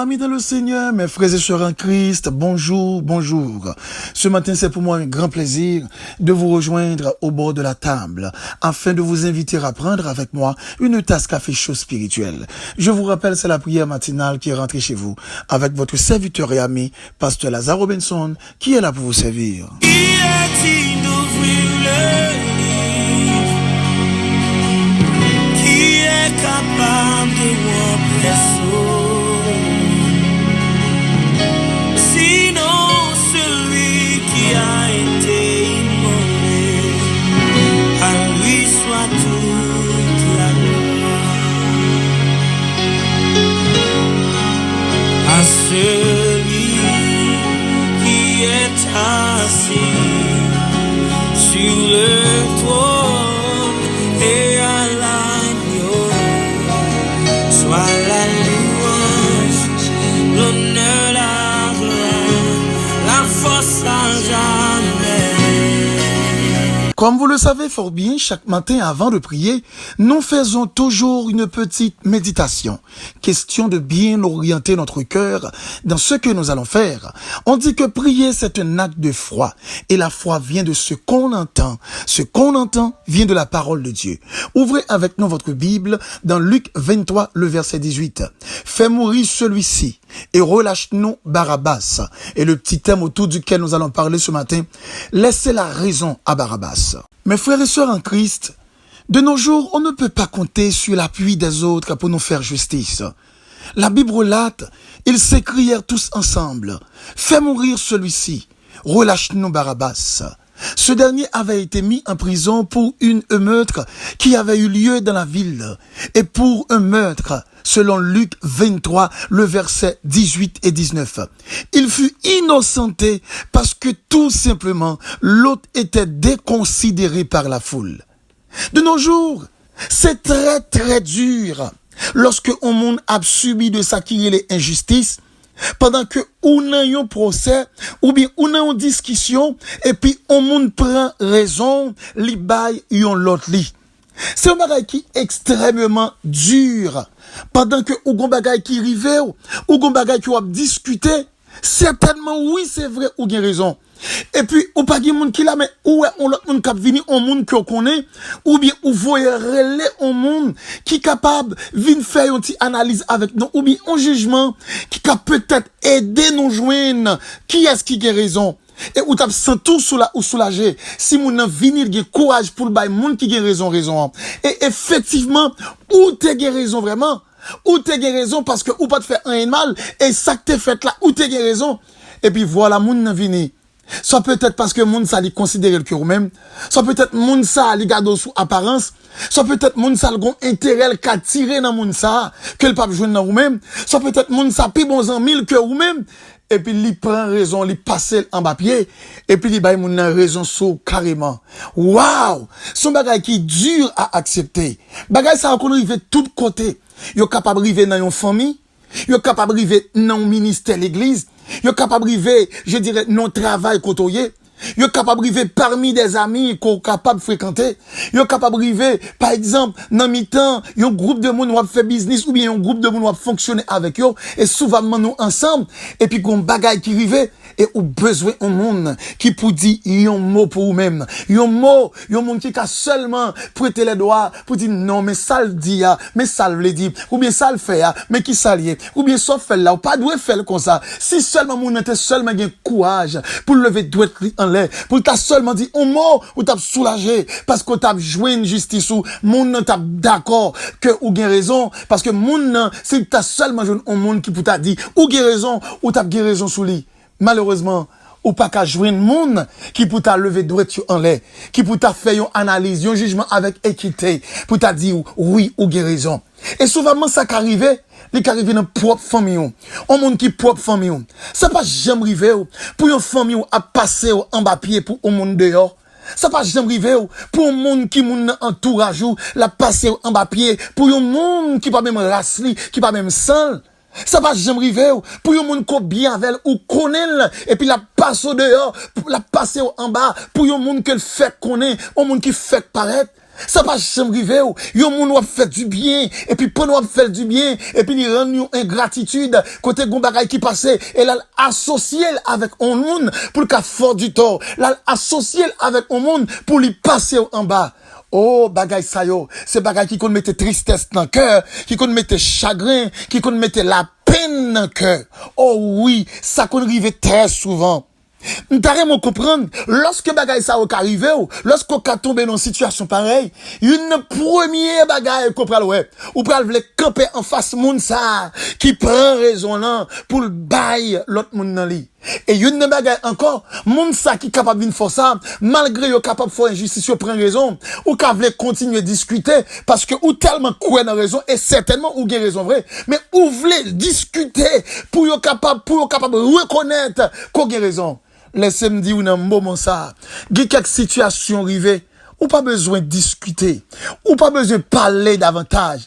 amis dans le Seigneur, mes frères et sœurs en Christ, bonjour, bonjour. Ce matin, c'est pour moi un grand plaisir de vous rejoindre au bord de la table afin de vous inviter à prendre avec moi une tasse café chaud spirituel. Je vous rappelle, c'est la prière matinale qui est rentrée chez vous avec votre serviteur et ami, Pasteur Lazare Robinson, qui est là pour vous servir. Capable de remplir sinon celui qui a été immolé, à lui soit toute la gloire, à celui qui est assis sur le trône et à la louange, l'honneur, la gloire, la force à jamais. Comme vous le savez fort bien, chaque matin avant de prier, nous faisons toujours une petite méditation. Question de bien orienter notre cœur dans ce que nous allons faire. On dit que prier, c'est un acte de foi. Et la foi vient de ce qu'on entend. Ce qu'on entend vient de la parole de Dieu. Ouvrez avec nous votre Bible dans Luc 23, le verset 18. Fais mourir celui-ci et relâche-nous Barabbas. Et le petit thème autour duquel nous allons parler ce matin, laissez la raison à Barabbas. Mes frères et sœurs en Christ, de nos jours, on ne peut pas compter sur l'appui des autres pour nous faire justice. La Bible relate, ils s'écrièrent tous ensemble, fais mourir celui-ci, relâche-nous Barabbas. Ce dernier avait été mis en prison pour une émeute qui avait eu lieu dans la ville et pour un meurtre, selon Luc 23, le verset 18 et 19. Il fut innocenté parce que tout simplement, l'autre était déconsidéré par la foule. De nos jours, c'est très très dur lorsque un monde a subi de s'acquérir les injustices, pendant que on a un procès ou bien on a une discussion et puis on monde prend raison, li bail yon l'autre li. C'est un bagay qui est extrêmement dur. Pendant que ou gon bagay qui rive ou gon bagay qui ou a discuté, certainement oui, c'est vrai ou gen raison. Et puis ou pas gen moun qui la mais ou on l'autre moun k'ap vini on moun que connaît ou bien ou voye relais on moun qui capable vinn faire une petite analyse avec nous ou bien un jugement qui cap peut-être aider nous joindre qui est-ce qui a raison. Et ou t'as senti ou soulagé si moun nan venir gen courage pour le bay moun qui gen raison. Et effectivement ou t'es gen raison vraiment ou t'es gen raison parce que ou pas te faire un mal et ça que t'es fait là ou t'es gen raison et puis voilà moun nan vini. Soit peut-être parce que moun sa li considérer le cœur même, soit peut-être moun sa li gado sous apparence, soit peut-être moun sa gon intérêt qu'a tiré dans moun sa que le pape joindre dans ou même, soit peut-être moun sa pi bon en mille que ou même et puis li prend raison, li passe en bas pied et puis li bay moun nan raison sous carrément. Waouh, son bagay qui dur à accepter. Bagay ça qu'on rive tout côté. Yo capable rive dans une famille, yo capable rive dans un ministère l'église. Yo capable rive, je dirais, non travail côtoyer. Yo capable rive parmi des amis qu'on capable fréquenter. Yo capable rive, par exemple, dans mi-temps, un groupe de monde qui fait business ou bien un groupe de monde qui fonctionner avec eux et souvent nous ensemble et puis qu'on bagaille qui rive et ou besoin un monde qui pour dire un mot pour vous-même. Un mot, un monde qui a seulement prêté les doigts pour dire non mais ça le dit mais ça le dit ou bien ça le fait mais qui ça lié ou bien ça fait là ou pas doit faire comme ça. Si seulement monde était seulement gain courage pour lever doigt en l'air, pour t'a seulement dit un mot ou t'a soulagé parce que t'a joué une justice ou monde t'a d'accord que ou gain raison parce que monde si t'a seulement joué un monde qui pour t'a dit ou gain raison ou t'a gain raison sous lui. Malheureusement, ou pas qu'à jouer un monde qui pour t'a lever droit en l'air, qui pour t'a fait une analyse, un jugement avec équité, pour t'a dit oui ou guérison. Et souvent, ça qu'arrive, les qu'arrive dans propre famille, un monde qui propre famille. Ça pas jamais arrivé pour une famille à passer en bas pied pour un monde dehors. Ça pas jamais arrivé pour un monde qui moun entourage la passer en bas pied pour un monde qui pas même race qui pas même sang. Ça va jamais arriver pour un monde qui bien avec ou connaît et puis la passe au dehors, la passer en bas pour un monde qui fait connaît, un monde qui fait paraître. Ça pas jamais rivé ou. Yon moun wap fait du bien, et puis pour nous faire du bien, et puis il rend nous ingratitude, côté gon bagay qui passait, et là, associé avec un monde pour le cas fort du tort. Là, associé avec un monde pour lui passer en bas. Oh, bagay sa yo, c'est bagay qui qu'on mette tristesse dans le cœur, qui qu'on mette chagrin, qui qu'on mette la peine dans le cœur. Oh oui, ça qu'on arrive très souvent. M'tarrement comprendre, lorsque bagay ça ou arrivé ou, lorsqu'on ka tomber dans une situation pareille, une première bagay qu'on pral ouais, ou pral vle camper en face moun ça, qui prend raison là, pour le bail l'autre moun nan li. Et une bagay encore, moun ça qui capable de faire ça, malgré yo capable de faire injustice, yo prend raison, ou ka vle continuer discuter, parce que ou tellement quoi dans raison, et certainement ou gen raison vrai, mais ou vle discuter, pour yo capable reconnaître qu'on gen raison. Laissez-moi dire ou nan moment ça, il y a quelques situations arrivées, ou pas besoin de discuter, ou pas besoin de parler davantage.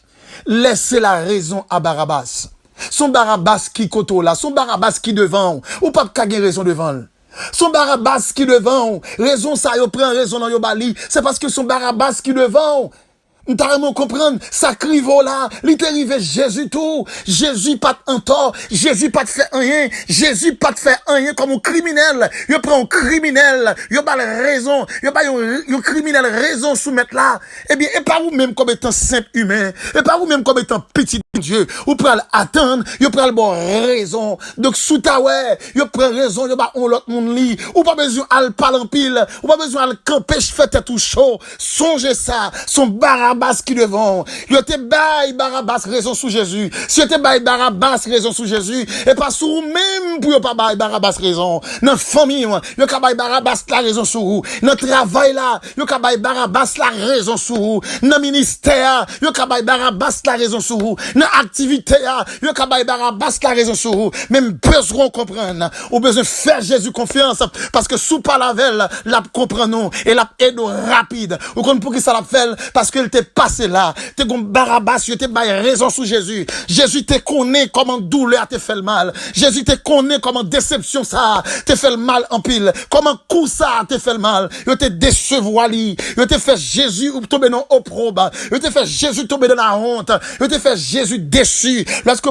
Laissez la raison à Barabbas. Son Barabbas qui koto là, son Barabbas qui devant, ou pas kage raison devant. Son Barabbas qui devant, raison ça yo prend raison dans yo bali, c'est parce que son Barabbas qui devant. Nous t'arrêtons comprendre, ça crive là, il t'est arrivé Jésus tout, Jésus pas en tort, Jésus pas de fait rien, Jésus pas de fait rien comme un criminel, il prend un criminel, il pas raison, il pas un criminel raison soumettre là, eh bien, et pas vous même comme étant simple humain, et pas vous même comme étant petit Dieu, ou pral attendre, il prend le bon raison, donc sous ta ouais, il prend raison, il pas on l'autre monde li, ou pas besoin à parler en pile, ou pas besoin à camper, je fais tout chaud, songez ça, son Barabbas qui devant, yo te bail Barabbas raison sous Jésus, si yo te bail Barabbas raison sous Jésus, et pas sous même pour yo pas bail Barabbas raison, dans famille, yo ka bail Barabbas la raison sous vous, dans travail là, yo ka bail Barabbas la raison sous vous, dans ministère, yo ka bail Barabbas la raison sous vous, dans activité, yo ka bail Barabbas la raison sous vous, même besoin comprendre, ou besoin faire Jésus confiance, parce que sous pas la velle, la comprendre et la aide rapide, ou qu'on pour qui ça la fait, parce que t'es passé là, t'es gon Barabbas, yo te bail raison sous Jésus. Jésus te connaît comment douleur te fait le mal. Jésus te connaît comment déception ça te fait le mal en pile. Comment coup ça te fait le mal. Yo te décevoir li. Yo te fait Jésus tomber dans opprobre. Yo te fait Jésus tomber dans la honte. Yo te fait Jésus déçu. Lorsque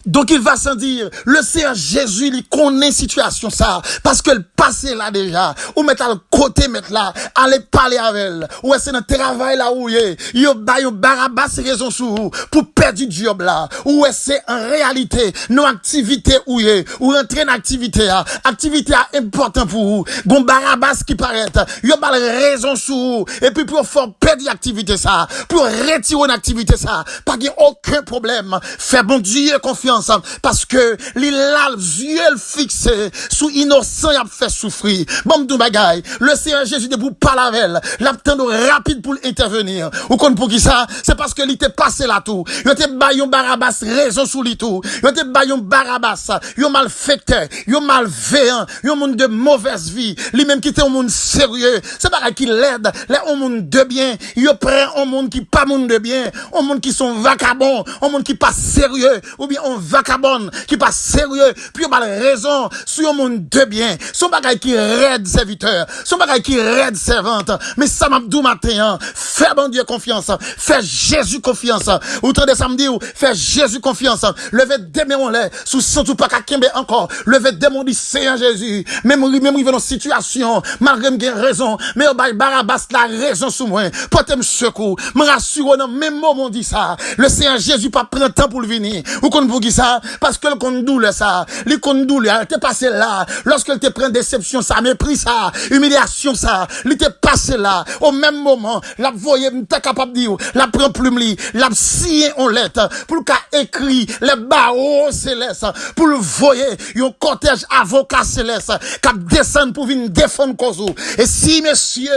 donc il va sans dire, le Seigneur Jésus, il connaît situation ça, parce que le passé là déjà, ou mettre à le côté mettre là, aller parler avec elle, ou c'est dans le travail là où yo Barabbas raison sous pour perdre du job là, ou c'est en réalité, nos activités ou rentrer dans activité important pour vous, bon Barabbas qui paraît, yo bal raison sous, et puis pour faire perdre l'activité ça, pour retirer une activité ça, pas qu'il y ait aucun problème, faire bon Dieu confiance, parce que les yeux fixés sous innocent y a fait souffrir. Bon m'dou bagay, le Seigneur Jésus de pour parler avec l'attendre rapide pour intervenir. Ou kon pour qui ça? C'est parce que il était passé là tout. Il était bayon Barabbas raison sous lui tout. Il était bayon Barabbas, yo malfaiteur, yo malveillant, yo monde de mauvaise vie, lui même qui était un monde sérieux. C'est pas qui l'aide, là un monde de bien, yo prend un monde qui pas monde de bien, un monde qui sont vagabonds, un monde qui pas sérieux ou bien on vagabond qui pas sérieux, puis on a raison sur un monde de bien, son bagay qui raide serviteur, son bagay qui raide servante, mais ça m'a dit matin, fais bon Dieu confiance, fais Jésus confiance, autant de samedi, fais Jésus confiance, levez demain on l'est, sous sans pas qu'à kembe encore, levez demain dit Seigneur Jésus, même il dans situation, malgré m'gain raison, mais on bail Barabbas la raison sous moi, portez-moi secours, me rassure dans même moment dit ça, le Seigneur Jésus pas prend temps pour le venir, ou qu'on pour qui ça, parce que le compte douleur ça, le compte douleur, t'es passé là, lorsque te prend déception ça, mépris ça, humiliation ça, il t'est passé là, au même moment, la voyez, t'es capable de dire, la prend plume li, la scié en lettre, pour le cas écrit, les barreaux célestes, pour le voyer, yon cortège avocat céleste, qui descend pour venir défendre cause. Et si messieurs,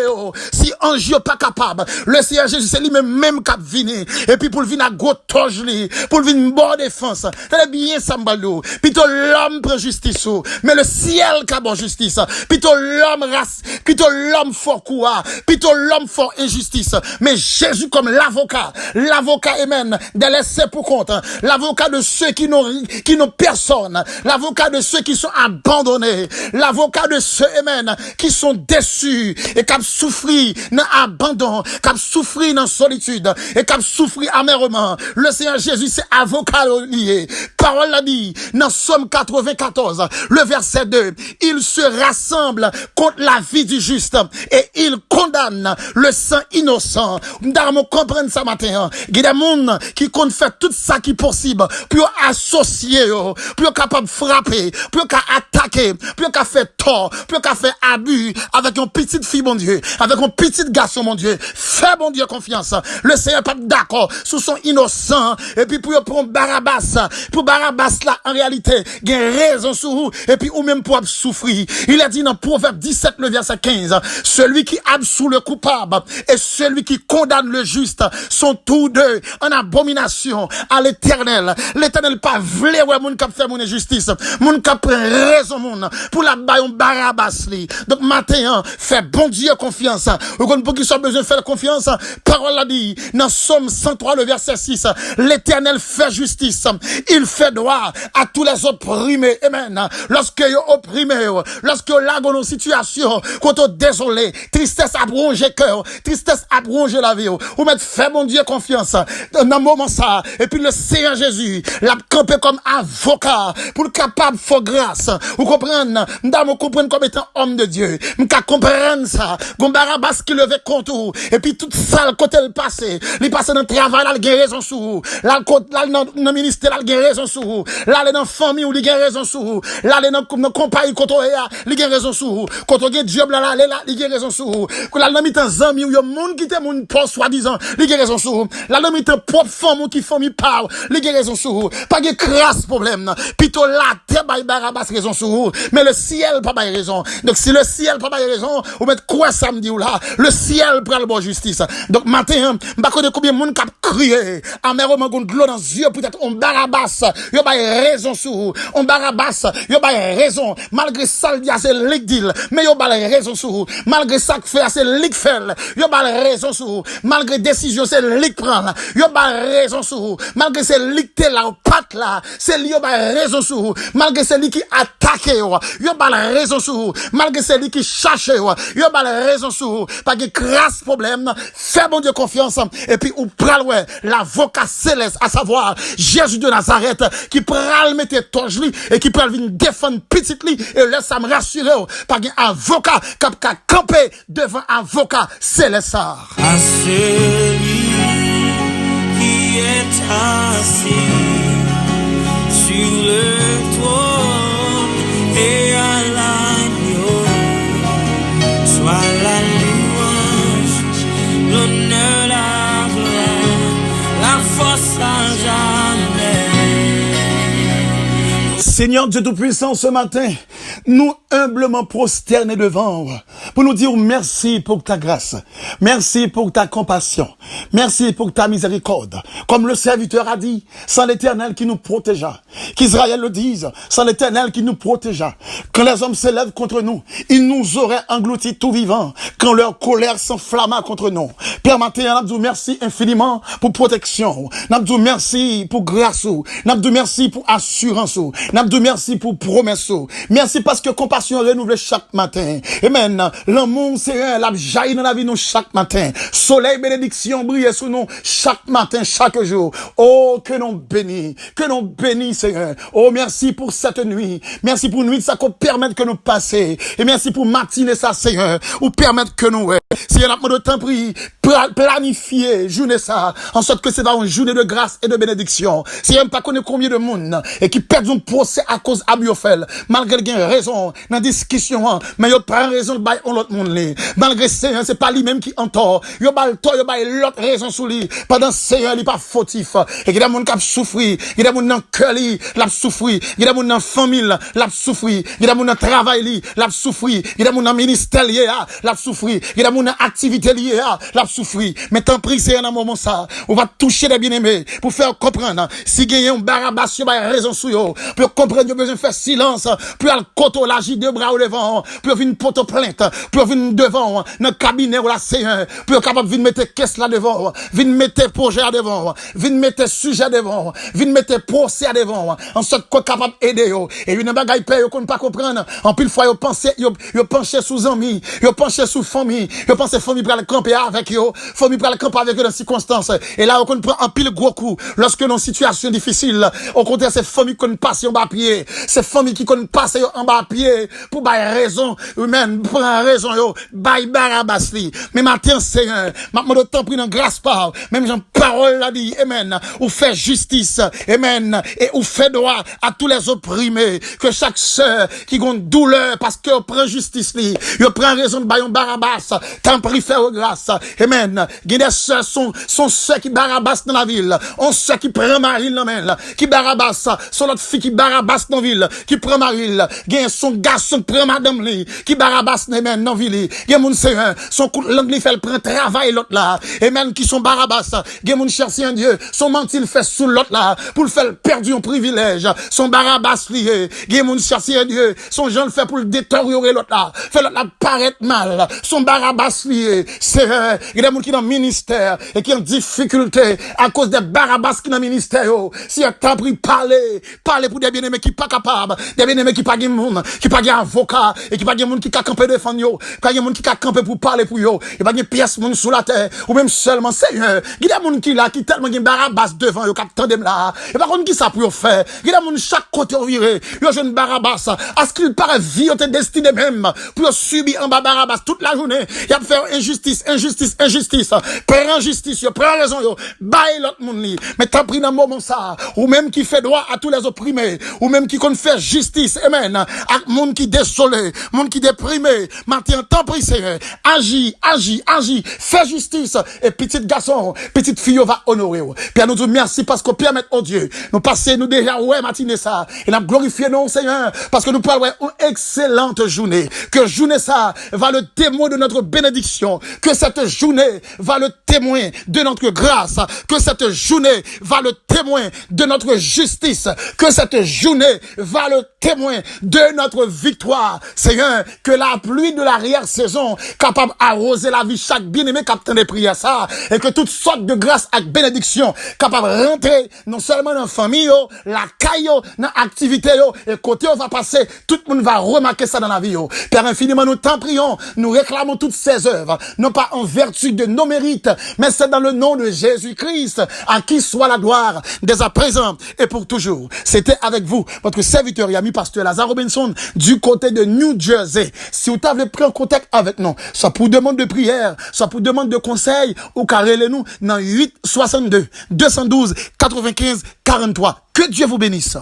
si ange pas capable, le Seigneur Jésus c'est lui-même qui vient, et puis pour le venir à gros toge li, pour le venir bonne défense, Tenez bien ça m'balou. Plutôt l'homme prend justice, mais le ciel qui a bon justice. Plutôt l'homme race, plutôt l'homme fort quoi, plutôt l'homme fort injustice. Mais Jésus comme l'avocat, amen, de laisser pour compte, l'avocat de ceux qui n'ont personne, l'avocat de ceux qui sont abandonnés, l'avocat de ceux, amen, qui sont déçus et qui ont souffert dans abandon, qui ont souffert dans solitude et qui ont souffert amèrement. Le Seigneur Jésus, c'est avocat lié. Parole l'a dit dans Somme 94, le verset 2, il se rassemble contre la vie du juste et il condamne le sang innocent. Nous devons comprendre ça matin. Il y a des gens qui comptent faire tout ça qui est possible pour associer, pour capable de frapper, pour attaquer, pour faire tort, pour faire abus avec une petite fille, mon Dieu, avec un petit garçon, mon Dieu. Fais, mon Dieu, confiance. Le Seigneur n'est pas d'accord sous son innocent. Et puis pour prendre Barabbas, pour Barabbas là, en réalité, il y a raison sur vous, et puis ou même pour souffrir. Il a dit dans Proverbe 17, le verset 15, celui qui absout le coupable et celui qui condamne le juste sont tous deux en abomination à l'Éternel. L'Éternel pas vle ouais moun k'ap fait mon injustice, moun k'ap prend raison moun pour la bayon Barabbas li. Donc matin, fais bon Dieu confiance. Ou qu'on pour qu'il soit besoin de faire confiance, parole a dit dans Somme 103 le verset 6, l'Éternel fait justice, il fait droit à tous les opprimés. Amen. Lorsque yo opprimé, lorsque yo lago nos situations, quand on désolé, tristesse a rongé cœur, tristesse a rongé la vie, ou mettre fait mon Dieu confiance dans moment ça, et puis le Seigneur Jésus l'a campé comme avocat pour le capable faire grâce. Vous comprenez, nous comprendre comme étant homme de Dieu, nous comprendre ça, gon Barabbas qui levait contre vous, et puis tout ça le côté le passé, il passe dans le travail là, il a raison sur vous, là dans le ministère là, il a raison sur vous, là dans la famille où il a raison sur vous, là dans la compagnie quand on il a raison sur vous, quand on a job là il a raison sur vous, quand là dans mitan amis ou yo monde qui était monde pour soi-disant, il a raison sur vous, là dans mitan propre femme qui famille parle, il a raison sur vous, pas de crasse problème, plutôt là te bay Barabbas raison sur vous, mais le ciel pas bay raison. Donc si le ciel pas bay raison, ou mettre quoi samedi ou là, le ciel prend le bon justice. Donc matin, m'pa connait combien monde qui a crié, amèrement gon de l'eau dans yeux peut-être on Barabbas, yo bay raison sur vous, on Barabbas, yo bay raison, malgré ça il y a c'est lik deal, mais yo bay raison sur vous, malgré ça que fait c'est lik fait, yo bay raison sur vous, malgré décision c'est lik prend, yo bay raison sur vous, malgré c'est lik te là patte là, c'est lui yo bay raison sur vous, malgré c'est lui qui attaque yo bay raison sur vous, malgré c'est lui qui cherche yo bay raison sur vous, pas de grâce problème, fais bon Dieu confiance et puis ou pral ouais l'avocat céleste à savoir Jésus de Nazareth qui pral mettre torche lui et qui pral venir défendre petite lui et laisse ça me rassurer pas un avocat qui a campé devant avocat céleste. À celui qui est assis sur le trône et à l'agneau soit la louange, l'honneur, la gloire, la force à jamais. Seigneur Dieu Tout-Puissant, ce matin, nous humblement prosternés devant pour nous dire merci pour ta grâce, merci pour ta compassion, merci pour ta miséricorde. Comme le serviteur a dit, sans l'Éternel qui nous protégea, qu'Israël le dise, sans l'Éternel qui nous protégea, quand les hommes s'élèvent contre nous, ils nous auraient engloutis tout vivant, quand leur colère s'enflamma contre nous. Père, matin, nous merci infiniment pour protection, nous merci pour grâce, nous merci pour assurance, nous merci pour promesse, merci parce que compassion renouvelée chaque matin. Amen. L'amour, c'est un, la jaillit dans la vie nous chaque matin. Soleil, bénédiction, brille sur nous chaque matin, chaque jour. Oh, que nous bénis, Seigneur. Oh, merci pour cette nuit. Merci pour nuit, ça qu'on permette que nous passer. Et merci pour matinée, ça, Seigneur. Ou permettre que nous, Seigneur, notre temps prie, planifier, journée ça, en sorte que c'est dans une journée de grâce et de bénédiction. Seigneur, pas connaître combien de monde, et qui perdent un procès c'est à cause Abiofel. Malgré qu'il y a raison dans la discussion, mais il prend raison de bailler l'autre monde. Malgré c'est pas lui-même qui en tort. Il baille l'autre raison sur lui. Pendant Seigneur, il n'est pas fautif. Et il y a des gens qui ont souffert. Il y a des gens qui ont cœur, qui ont souffert. Il y a des gens qui ont famille, qui ont souffert. Il y a des gens qui ont travail, qui ont souffert. Il y a des gens qui ont ministère, qui ont souffert. Il y a des gens qui ont activité, qui ont souffert. Mais tant pis, c'est un moment ça. On va toucher les bien-aimés pour faire comprendre. Si il y a un Barabbas, il y a raison sur eux. Pour comprendre, il y a besoin de faire silence. Pour aller côté l'agir de bras au devant. Pour venir porter plainte. Pour venir devant. Dans le cabinet ou la C1. Pour capable venir mettre caisse là devant. Venir mettre projet là devant. Venir mettre sujet devant. Venir mettre procès devant. En sorte qu'on capable aider. Et une bagaille paye qu'on ne pas comprendre. En pile fois, ils penchent sous amis. Ils penchent sous famille. Ils pensent famille pour aller camper avec eux. Famille pour aller camper avec eux dans circonstances. Et là, on prend un pile gros coup. Lorsque dans une situation difficile, au contraire, c'est famille qu'on passe en bas pied. C'est famille qui qu'on passe en bas pied. Pour bailler raison. Même, pour raison, bailler Barabbas li. Mais matin, c'est maintenant, de temps pris dans grâce par. Même j'en parole l'a dit. Amen. Ou fait justice. Amen. Et ou fait droit à tous les opprimés. Que chaque sœur qui a une douleur parce que prend justice li. Il prend raison de bailler Barabbas. Tant pris faire grâce. Amen. Il y a des sœurs sont ceux qui Barabbas dans la ville. On sait qui prend Marie dans la qui Barabbas. Son autre fille qui Barabbas dans la ville. Qui prend Marie. Il y a son garçon qui prend madame li. Qui Barabbas dans la ville. Il y a mon sœur. Son coup de langue li fait prend travail l'autre là. Et même qui sont Barabbas. Il y a mon chercher un Dieu. Son mentil fait sous l'autre là. Pour le faire perdre un privilège. Son Barabbas lié. Il y a mon chercher un Dieu. Son Jean le fait pour le détériorer l'autre là. Fait l'autre là paraître mal. Son Barabbas lié. C'est il y a des gens qui dans le ministère et qui ont difficulté à cause des Barabbas qui dans le ministère. Si on t'a pris parler pour des bien-aimés qui pas capables, des bien-aimés qui pas de monde, qui pas de avocat et qui pas de monde qui camper défendre yo, pas de monde qui camper pour parler pour yo, et pas de pièce monde sous la terre ou même seulement Seigneur. Il y a des gens qui là qui tellement de Barabbas devant yo qui attendent là. Et par contre qui ça pour faire? Il y a des gens chaque côté viré, yo jeune Barabbas, à ce qu'il paraît vie te destiné même pour subir en bas Barabbas toute la journée. Il y a faire injustice. Prends justice, yo, prends raison yo, baille l'autre monde li. Mais t'as pris dans moment ça, ou même qui fait droit à tous les opprimés, ou même qui compte faire justice, amen, à monde qui désolé, monde qui déprimé, matin, t'as pris Seigneur, agis, fais justice, et petit garçon, petite fille, va honorer. Pierre nous dit merci parce qu'on permet au Dieu, nous passer, nous déjà, ouais, matinée ça, et nous glorifier nous, Seigneur, parce que nous pouvons avoir une excellente journée, que journée ça va le témoin de notre bénédiction, que cette journée va le témoin de notre grâce, que cette journée va le témoin de notre justice, que cette journée va le témoin de notre victoire. Seigneur, que la pluie de l'arrière-saison capable d'arroser la vie chaque bien-aimé capitaine des prières ça, et que toutes sortes de grâces et bénédictions capable de rentrer non seulement dans la famille, la caille, dans l'activité, et côté on va passer, tout le monde va remarquer ça dans la vie. Père infiniment, nous t'en prions, nous réclamons toutes ces œuvres, non pas en vertu de nos mérites, mais c'est dans le nom de Jésus-Christ, à qui soit la gloire, dès à présent et pour toujours. C'était avec vous, votre serviteur et ami pasteur Lazare Robinson, du côté de New Jersey. Si vous avez pris en contact avec nous, soit pour demande de prière, soit pour demande de conseil, ou carrez nous dans 8 62 212 95 43. Que Dieu vous bénisse.